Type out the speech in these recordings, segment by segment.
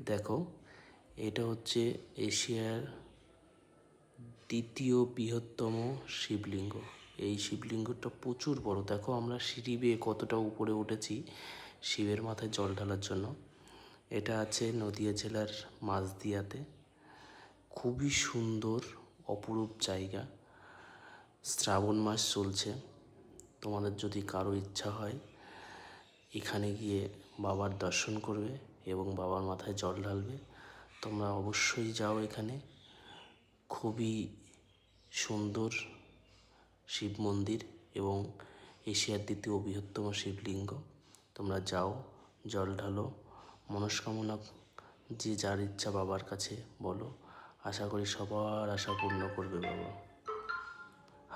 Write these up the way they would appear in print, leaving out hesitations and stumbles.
দেখো, এটা হচ্ছে এশিয়ার দ্বিতীয় বৃহত্তম শিবলিঙ্গ। এই শিবলিঙ্গটা প্রচুর বড়। দেখো আমরা সিঁড়ি বেয়ে কতটা উপরে উঠেছি শিবের মাথায় জল ঢালার জন্য। এটা আছে নদিয়া জেলার মাঝদিয়াতে। খুবই সুন্দর অপরূপ জায়গা। শ্রাবণ মাস চলছে, তোমাদের যদি কারো ইচ্ছা হয় এখানে গিয়ে বাবার দর্শন করবে এবং বাবার মাথায় জল ঢালবে, তোমরা অবশ্যই যাও। এখানে খুবই সুন্দর শিব মন্দির এবং এশিয়ার দ্বিতীয় বৃহত্তম শিবলিঙ্গ। তোমরা যাও, জল ঢালো, মনস্কামনা যে যার ইচ্ছা বাবার কাছে বলো। আশা করি সবার আশা পূর্ণ করবে বাবা।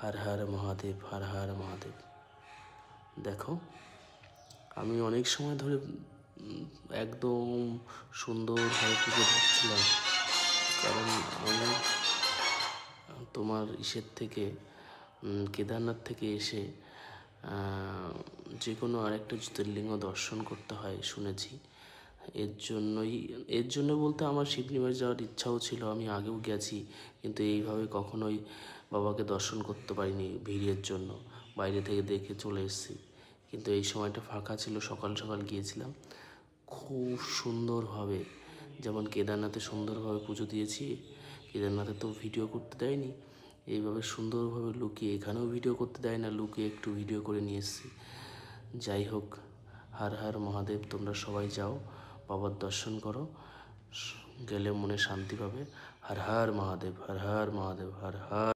হর হর মহাদেব, হর হর মহাদেব। দেখো, আমি অনেক সময় ধরে একদম সুন্দরভাবে পুজো দিচ্ছিলাম, কারণ আমি তোমার থেকে কেদারনাথ থেকে এসে যে কোনো আরেকটা জ্যোতির্লিঙ্গ দর্শন করতে হয় শুনেছি। এর জন্য বলতে আমার শিবনিবাস যাওয়ার ইচ্ছাও ছিল। আমি আগেও গেছি, কিন্তু এইভাবে কখনোই বাবাকে দর্শন করতে পারিনি ভিড়ের জন্য। বাইরে থেকে দেখে চলে এসেছি, কিন্তু এই সময়টা ফাঁকা ছিল, সকাল সকাল গিয়েছিলাম। খুব সুন্দরভাবে, যেমন কেদারনাথে সুন্দরভাবে পুজো দিয়েছি, কেদারনাথে তো ভিডিও করতে দেয়নি, এইভাবে সুন্দরভাবে লুকিয়ে এখানেও ভিডিও করতে দেয় না, লুকিয়ে একটু ভিডিও করে নিয়ে এসেছি। যাই হোক, হর হর মহাদেব। তোমরা সবাই যাও, বাবার দর্শন করো, গেলে মনে শান্তি পাবে। হর হর মহাদেব, হর হর মহাদেব, হর হর।